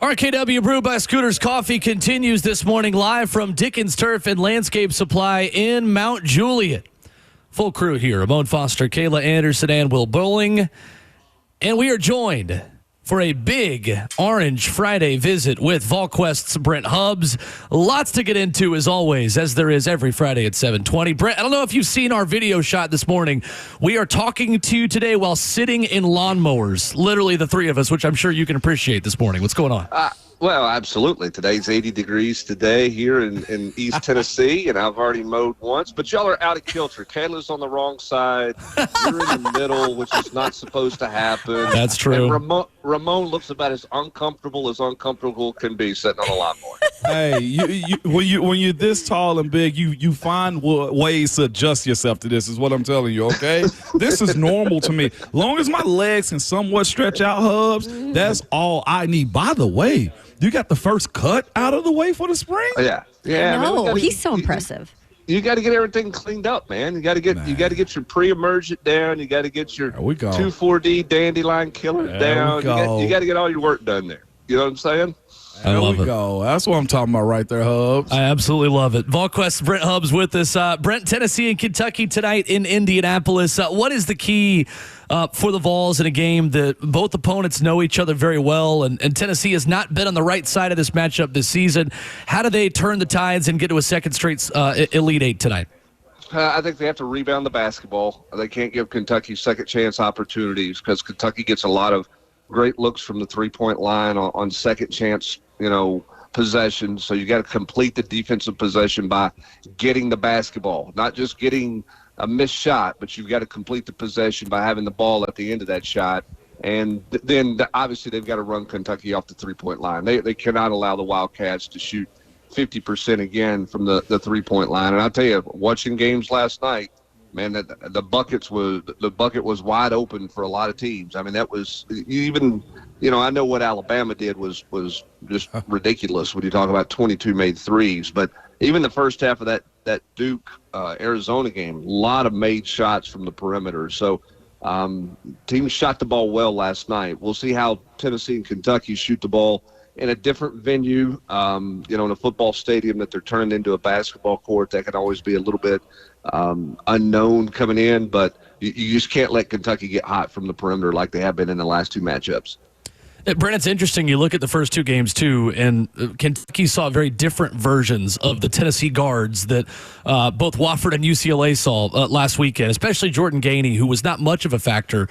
RKW Brew by Scooters Coffee continues this morning live from Dickens Turf and Landscape Supply in Mount Juliet. Full crew here, Ramon Foster, Kayla Anderson, and Will Bowling. And we are joined for a big Orange Friday visit with VolQuest's Brent Hubbs. Lots to get into, as always, as there is every Friday at 7:20. Brent, I don't know if you've seen our video shot this morning. We are talking to you today while sitting in lawnmowers, literally the three of us, which I'm sure you can appreciate this morning. What's going on? Well, absolutely. Today's 80 degrees today here in East Tennessee, and I've already mowed once. But y'all are out of kilter. Kayla's on the wrong side. You're in the middle, which is not supposed to happen. That's true. And Ramon looks about as uncomfortable can be sitting on a lawnmower. Hey, when you're this tall and big, you find ways to adjust yourself to this, is what I'm telling you, okay? This is normal to me. Long as my legs can somewhat stretch out, Hubs, that's all I need. By the way, you got the first cut out of the way for the spring? Yeah. No, he's so impressive. You got to get everything cleaned up, man. You got to get your pre-emergent down. You got to get your 2,4-D dandelion killer down. You got to get all your work done there. You know what I'm saying? I love it. That's what I'm talking about right there, Hubs. I absolutely love it. VolQuest's Brent Hubbs with us. Brent, Tennessee and Kentucky tonight in Indianapolis. What is the key for the Vols in a game that both opponents know each other very well, and Tennessee has not been on the right side of this matchup this season? How do they turn the tides and get to a second straight Elite Eight tonight? I think they have to rebound the basketball. They can't give Kentucky second chance opportunities because Kentucky gets a lot of great looks from the three-point line on second chance, possession. So you got to complete the defensive possession by getting the basketball, not just getting a missed shot, but you've got to complete the possession by having the ball at the end of that shot. And then obviously they've got to run Kentucky off the three-point line. They cannot allow the Wildcats to shoot 50% again from the three-point line. And I'll tell you, watching games last night, man, the bucket was wide open for a lot of teams. I mean, that was even, I know what Alabama did was just ridiculous when you talk about 22 made threes. But even the first half of that Duke Arizona game, a lot of made shots from the perimeter. So teams shot the ball well last night. We'll see how Tennessee and Kentucky shoot the ball in a different venue, in a football stadium that they're turning into a basketball court. That can always be a little bit unknown coming in, but you just can't let Kentucky get hot from the perimeter like they have been in the last two matchups. Brent, it's interesting. You look at the first two games, too, and Kentucky saw very different versions of the Tennessee guards that both Wofford and UCLA saw last weekend, especially Jordan Gainey, who was not much of a factor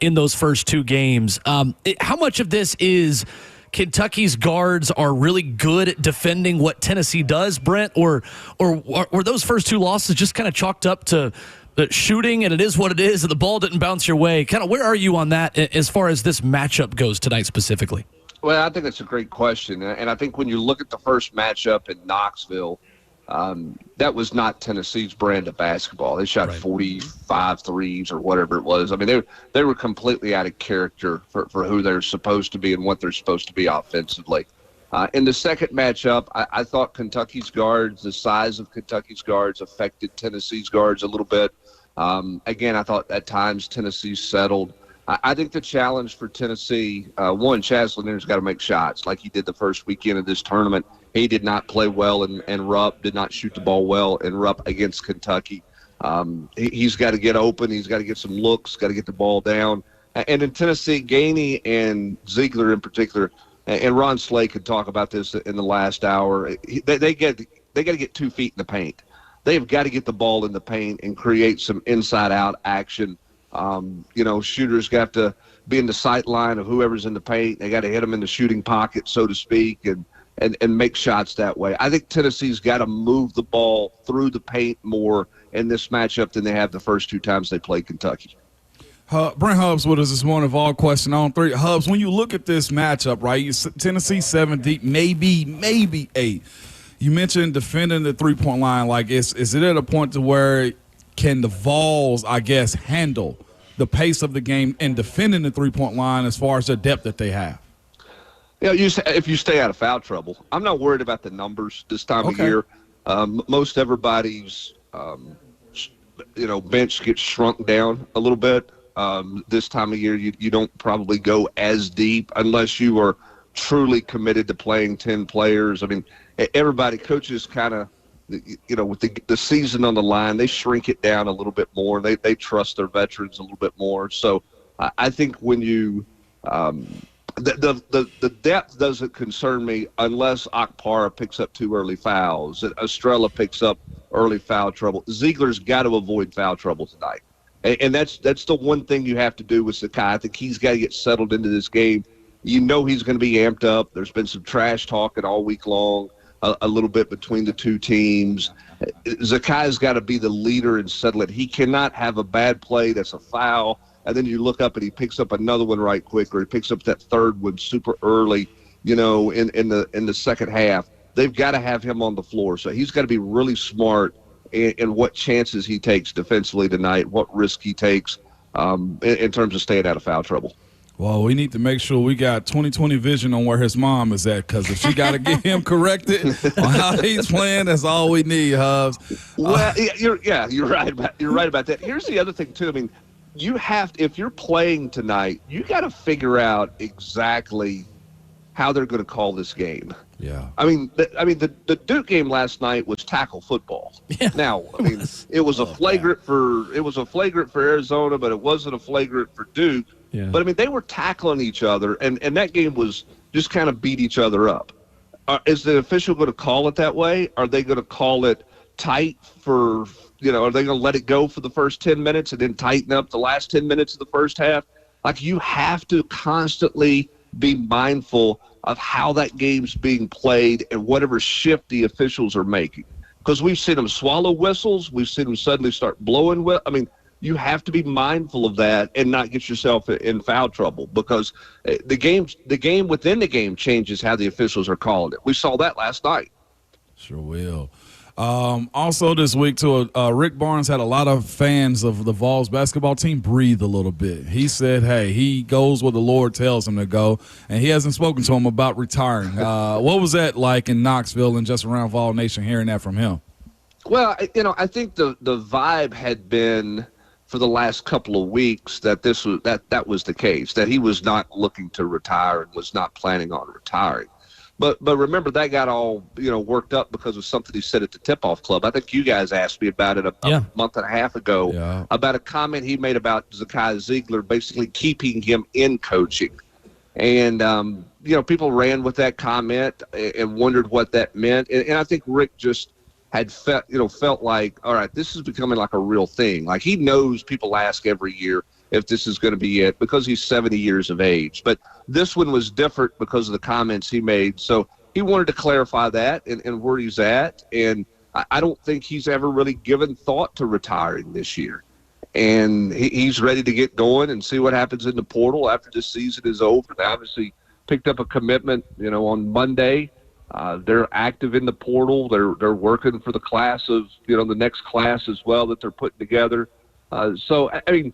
in those first two games. How much of this is Kentucky's guards are really good at defending what Tennessee does, Brent, or were those first two losses just kind of chalked up to shooting, and it is what it is, and the ball didn't bounce your way? Kind of where are you on that as far as this matchup goes tonight specifically? Well, I think that's a great question, and I think when you look at the first matchup in Knoxville, that was not Tennessee's brand of basketball. They shot 45 threes or whatever it was. I mean, they were completely out of character for who they're supposed to be and what they're supposed to be offensively. In the second matchup, I thought Kentucky's guards, the size of Kentucky's guards affected Tennessee's guards a little bit. Again, I thought at times Tennessee settled. I think the challenge for Tennessee, Chaz Lanier's got to make shots like he did the first weekend of this tournament. He did not play well in Rupp, did not shoot the ball well in Rupp against Kentucky. He's got to get open. He's got to get some looks, got to get the ball down. And in Tennessee, Gainey and Ziegler in particular, and Ron Slay could talk about this in the last hour, they got to get 2 feet in the paint. They've got to get the ball in the paint and create some inside-out action. Shooters got to be in the sight line of whoever's in the paint. They got to hit them in the shooting pocket, so to speak, and make shots that way. I think Tennessee's got to move the ball through the paint more in this matchup than they have the first two times they played Kentucky. Brent Hubbs with us this morning. VolQuest on 3. Hubbs, when you look at this matchup, right, Tennessee 7 deep, maybe 8. You mentioned defending the three-point line. Like, is it at a point to where can the Vols, I guess, handle the pace of the game and defending the three-point line as far as the depth that they have? If you stay out of foul trouble, I'm not worried about the numbers this time of year. Most everybody's, bench gets shrunk down a little bit. This time of year, you don't probably go as deep unless you are truly committed to playing 10 players. I mean, everybody, coaches kind of, with the season on the line, they shrink it down a little bit more. They trust their veterans a little bit more. So I think when you the depth doesn't concern me unless Akpara picks up 2 early fouls, and Estrella picks up early foul trouble. Ziegler's got to avoid foul trouble tonight. And that's the one thing you have to do with Sakai. I think he's got to get settled into this game. He's going to be amped up. There's been some trash talking all week long, a little bit between the two teams. Zakai's got to be the leader and settle it. He cannot have a bad play that's a foul, and then you look up and he picks up another one right quick, or he picks up that third one super early, in the second half. They've got to have him on the floor. So he's got to be really smart in what chances he takes defensively tonight, what risk he takes in terms of staying out of foul trouble. Well, we need to make sure we got 20/20 vision on where his mom is at, because if she got to get him corrected on how he's playing, that's all we need, Hubs. Well, you're right about that. Here's the other thing too. I mean, if you're playing tonight, you got to figure out exactly how they're going to call this game. Yeah. I mean, the Duke game last night was tackle football. Yeah. Now, I mean, it was a flagrant for Arizona, but it wasn't a flagrant for Duke. Yeah. But I mean, they were tackling each other, and that game was just kind of beat each other up. Is the official going to call it that way? Are they going to call it tight for, are they going to let it go for the first 10 minutes and then tighten up the last 10 minutes of the first half? Like, you have to constantly be mindful of how that game's being played and whatever shift the officials are making. Because we've seen them swallow whistles. We've seen them suddenly start blowing. I mean, you have to be mindful of that and not get yourself in foul trouble, because the game within the game changes how the officials are calling it. We saw that last night. Sure will. Also this week, too, Rick Barnes had a lot of fans of the Vols basketball team breathe a little bit. He said, hey, he goes where the Lord tells him to go, and he hasn't spoken to him about retiring. What was that like in Knoxville and just around Vol Nation, hearing that from him? Well, I think the vibe had been for the last couple of weeks that that was the case, that he was not looking to retire and was not planning on retiring. But remember, that got all worked up because of something he said at the tip-off club. I think you guys asked me about it a month and a half ago, about a comment he made about Zakai Ziegler basically keeping him in coaching. And, people ran with that comment and wondered what that meant. And I think Rick just had felt like, all right, this is becoming like a real thing. Like, he knows people ask every year if this is going to be it, because he's 70 years of age. But this one was different because of the comments he made. So he wanted to clarify that and where he's at. And I don't think he's ever really given thought to retiring this year. And he's ready to get going and see what happens in the portal after this season is over. They obviously picked up a commitment, on Monday. They're active in the portal. They're working for the class of, the next class as well that they're putting together. So, I mean,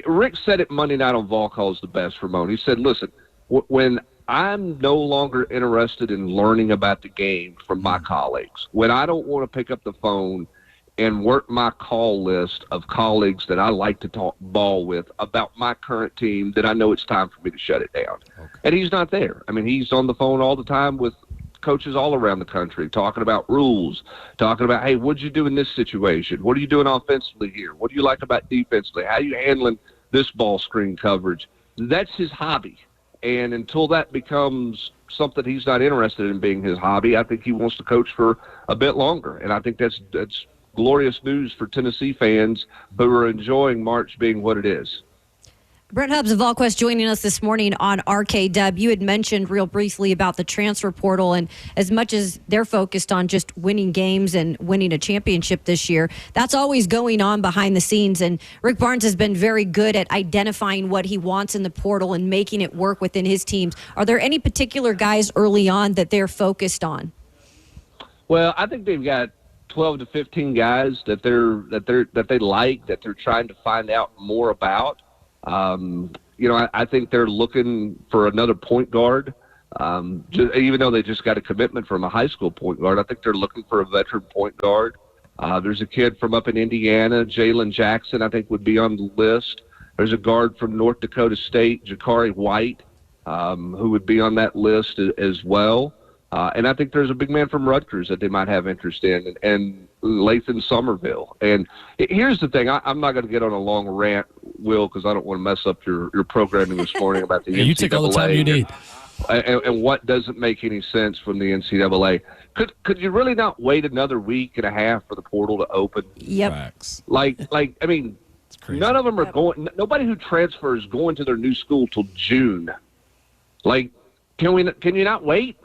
Rick said it Monday night on Vol Calls the best, Ramon. He said, listen, when I'm no longer interested in learning about the game from my colleagues, when I don't want to pick up the phone and work my call list of colleagues that I like to talk ball with about my current team, then I know it's time for me to shut it down. Okay. And he's not there. I mean, he's on the phone all the time with coaches all around the country, talking about rules, talking about, hey, what'd you do in this situation? What are you doing offensively here? What do you like about defensively? How are you handling this ball screen coverage? That's his hobby. And until that becomes something he's not interested in being his hobby, I think he wants to coach for a bit longer. And I think that's glorious news for Tennessee fans who are enjoying March being what it is. Brent Hubbs of VolQuest joining us this morning on RKW. You had mentioned real briefly about the transfer portal, and as much as they're focused on just winning games and winning a championship this year, that's always going on behind the scenes. And Rick Barnes has been very good at identifying what he wants in the portal and making it work within his teams. Are there any particular guys early on that they're focused on? Well, I think they've got 12 to 15 guys that they like, that they're trying to find out more about. I think they're looking for another point guard. Even though they just got a commitment from a high school point guard, I think they're looking for a veteran point guard. There's a kid from up in Indiana, Jalen Jackson, I think would be on the list. There's a guard from North Dakota State, Jakari White, who would be on that list as well. And I think there's a big man from Rutgers that they might have interest in, and Lathan Somerville. And here's the thing. I'm not going to get on a long rant, Will, because I don't want to mess up your programming this morning about the NCAA. You take all the time you need. And what doesn't make any sense from the NCAA. Could you really not wait another week and a half for the portal to open? Yep. Facts. Like I mean, none of them are going. Nobody who transfers going to their new school till June. Like, can you not wait?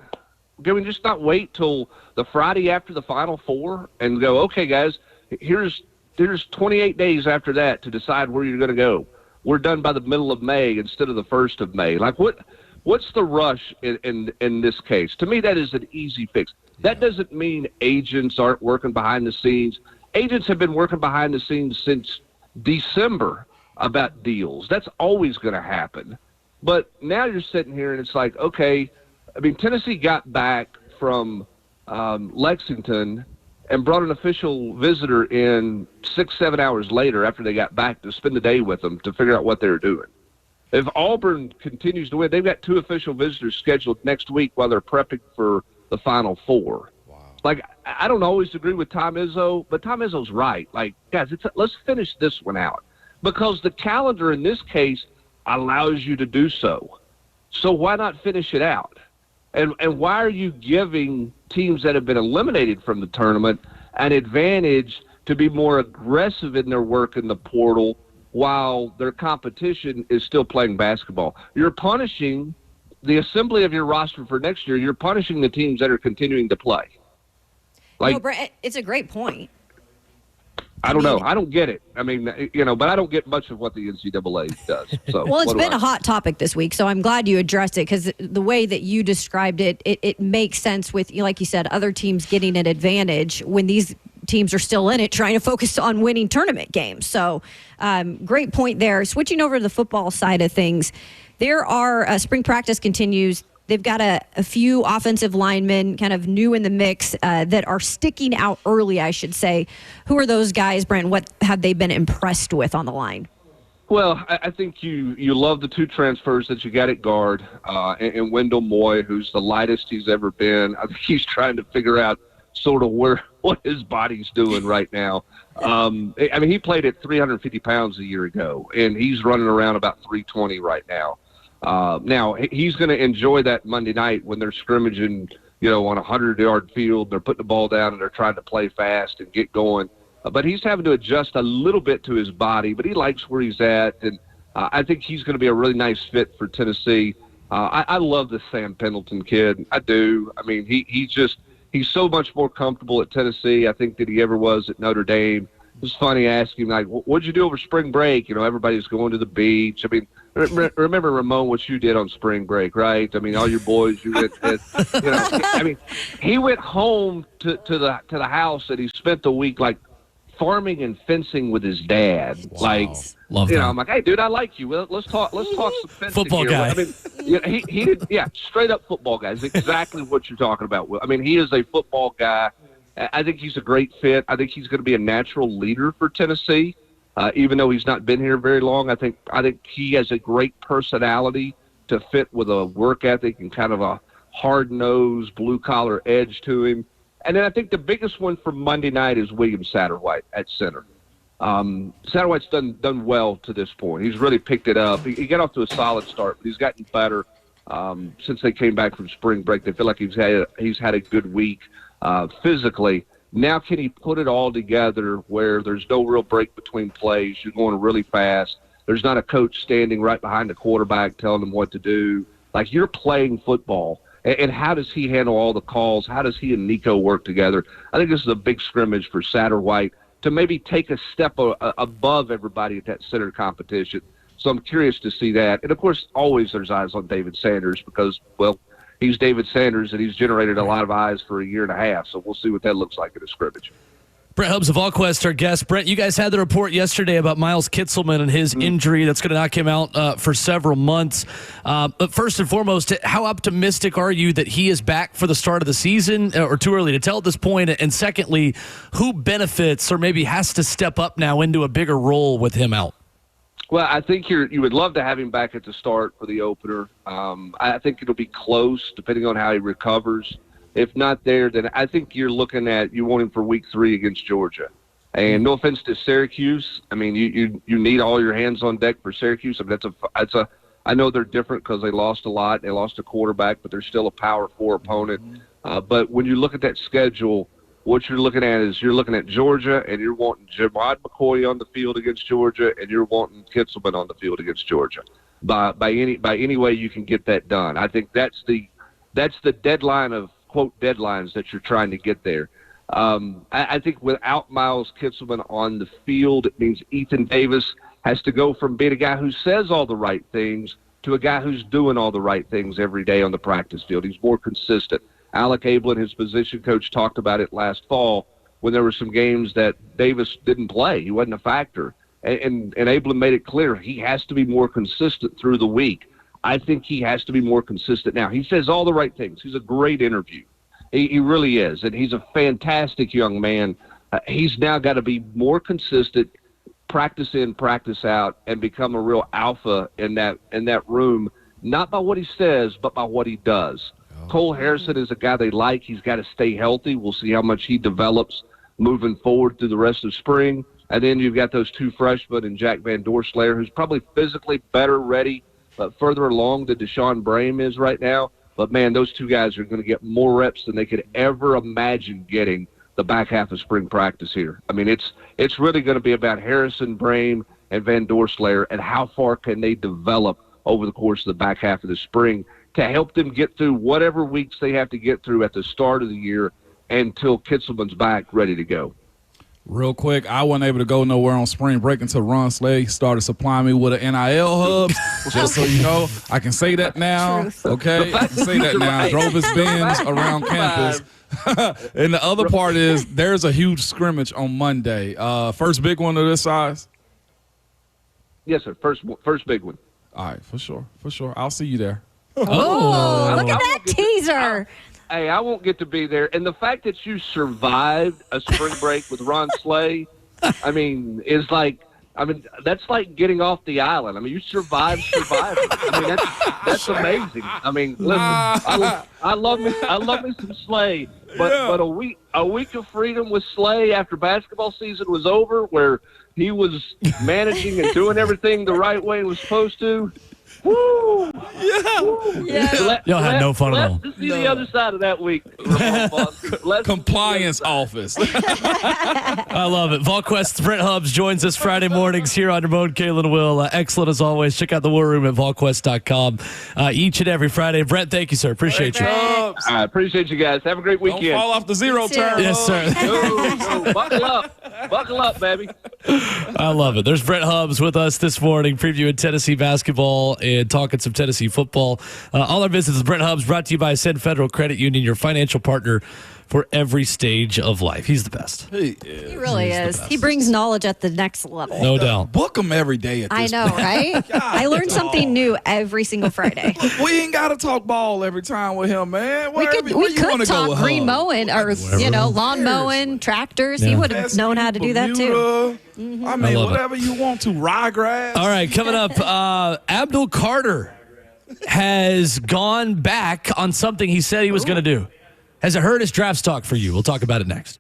Can we just not wait till the Friday after the Final Four and go, okay, guys, here's 28 days after that to decide where you're going to go. We're done by the middle of May instead of the 1st of May. Like, what's the rush in this case? To me, that is an easy fix. That doesn't mean agents aren't working behind the scenes. Agents have been working behind the scenes since December about deals. That's always going to happen. But now you're sitting here and it's like, okay, I mean, Tennessee got back from Lexington and brought an official visitor in 6-7 hours later after they got back to spend the day with them to figure out what they were doing. If Auburn continues to win, they've got 2 official visitors scheduled next week while they're prepping for the Final Four. Wow. Like, I don't always agree with Tom Izzo, but Tom Izzo's right. Like, guys, let's finish this one out. Because the calendar in this case allows you to do so. So why not finish it out? And why are you giving teams that have been eliminated from the tournament an advantage to be more aggressive in their work in the portal while their competition is still playing basketball? You're punishing the assembly of your roster for next year. You're punishing the teams that are continuing to play. Like, no, Brent, it's a great point. I don't know. I don't get it. I mean, but I don't get much of what the NCAA does. So, well, it's been a hot topic this week, so I'm glad you addressed it because the way that you described it, it makes sense with, like you said, other teams getting an advantage when these teams are still in it, trying to focus on winning tournament games. So great point there. Switching over to the football side of things, there are spring practice continues. They've got a few offensive linemen kind of new in the mix that are sticking out early, I should say. Who are those guys, Brent? What have they been impressed with on the line? Well, I think you love the 2 transfers that you got at guard, and Wendell Moy, who's the lightest he's ever been. I think he's trying to figure out sort of what his body's doing right now. I mean, he played at 350 pounds a year ago, and he's running around about 320 right now. Now, he's going to enjoy that Monday night when they're scrimmaging, on a 100-yard field. They're putting the ball down, and they're trying to play fast and get going. But he's having to adjust a little bit to his body, but he likes where he's at. And I think he's going to be a really nice fit for Tennessee. I love the Sam Pendleton kid. I do. I mean, he's so much more comfortable at Tennessee, I think, than he ever was at Notre Dame. It was funny asking him, like, what'd you do over spring break? Everybody's going to the beach. I mean, remember, Ramon, what you did on spring break, right? I mean, all your boys, you went, I mean, he went home to the house and he spent the week, like, farming and fencing with his dad. Wow. Like, love that. I'm like, hey, dude, I like you. Well, let's talk some fencing football here. guy. I mean, he did, straight up football guy is exactly what you're talking about. I mean, he is a football guy. I think he's a great fit. I think he's going to be a natural leader for Tennessee, even though he's not been here very long. I think he has a great personality to fit with a work ethic and kind of a hard-nosed, blue-collar edge to him. And then I think the biggest one for Monday night is William Satterwhite at center. Satterwhite's done well to this point. He's really picked it up. He got off to a solid start, but he's gotten better since they came back from spring break. They feel like he's had a good week. Physically. Now can he put it all together where there's no real break between plays? You're going really fast. There's not a coach standing right behind the quarterback telling them what to do. Like, you're playing football. And how does he handle all the calls? How does he and Nico work together? I think this is a big scrimmage for Satterwhite to maybe take a step above everybody at that center competition. So I'm curious to see that. And, of course, always there's eyes on David Sanders because, well, he's David Sanders, and he's generated a lot of eyes for a year and a half. So we'll see what that looks like in a scrimmage. Brent Hubbs of VolQuest's our guest. Brent, you guys had the report yesterday about Miles Kitselman and his injury that's going to knock him out for several months. But first and foremost, how optimistic are you that he is back for the start of the season, or too early to tell at this point? And secondly, who benefits or maybe has to step up now into a bigger role with him out? Well, I think you would love to have him back at the start for the opener. I think it'll be close, depending on how he recovers. If not there, then I think you want him for week 3 against Georgia. And no offense to Syracuse, I mean, you need all your hands on deck for Syracuse. I mean, I know they're different because they lost a lot. They lost a quarterback, but they're still a Power 4 opponent. But when you look at that schedule, what you're looking at Georgia, and you're wanting Jamad McCoy on the field against Georgia, and you're wanting Kitselman on the field against Georgia. By any way you can get that done. I think that's the deadline of quote deadlines that you're trying to get there. I think without Miles Kitselman on the field, it means Ethan Davis has to go from being a guy who says all the right things to a guy who's doing all the right things every day on the practice field. He's more consistent. Alec Ablin, his position coach, talked about it last fall when there were some games that Davis didn't play. He wasn't a factor. And Ablin made it clear he has to be more consistent through the week. I think he has to be more consistent now. He says all the right things. He's a great interview. He really is, and he's a fantastic young man. He's now got to be more consistent, practice in, practice out, and become a real alpha in that room, not by what he says, but by what he does. Cole Harrison is a guy they like. He's got to stay healthy. We'll see how much he develops moving forward through the rest of spring. And then you've got those 2 freshmen and Jack Van Doorslayer, who's probably physically better ready, but further along than Deshaun Brame is right now. But, man, those 2 guys are going to get more reps than they could ever imagine getting the back half of spring practice here. I mean, it's really going to be about Harrison, Brame, and Van Doorslayer and how far can they develop over the course of the back half of the spring to help them get through whatever weeks they have to get through at the start of the year until Kitselman's back ready to go. Real quick, I wasn't able to go nowhere on spring break until Ron Slade started supplying me with an NIL hub. Just so you know, I can say that now. Okay, I can say that now. Drove his Benz around campus. And the other part is there's a huge scrimmage on Monday. First big one of this size? Yes, sir. First big one. All right, for sure. I'll see you there. Oh, look at that teaser. Hey, I won't get to be there. And the fact that you survived a spring break with Ron Slay, that's like getting off the island. I mean, you survived surviving. I mean, that's amazing. I mean, listen, I love me some Slay, but a week of freedom with Slay after basketball season was over, where he was managing and doing everything the right way he was supposed to. Woo! Yeah. Y'all had no fun at all. Let's see the other side of that week. Compliance office. I love it. VolQuest's Brent Hubbs joins us Friday mornings here on Ramon, Kalen, and Will. Excellent as always. Check out the War Room at VolQuest.com each and every Friday. Brent, thank you, sir. Appreciate you. I appreciate you guys. Have a great weekend. Don't fall off the zero turn. Yes, sir. No, buckle up, baby. I love it. There's Brent Hubbs with us this morning, previewing Tennessee basketball and talking some Tennessee football. All our visits with Brent Hubbs brought to you by Ascend Federal Credit Union, your financial partner for every stage of life. He's the best. He really is. He brings knowledge at the next level. No doubt. Book him every day at this I know, point. right? I learn something new every single Friday. We ain't got to talk ball every time with him, man. We could talk green mowing or, lawn mowing, tractors. Yeah. He would have known how to do that too. Mm-hmm. I mean, whatever you want to, ryegrass. All right, coming up, Abdul Carter has gone back on something he said he was going to do. Has it hurt his draft stock for you? We'll talk about it next.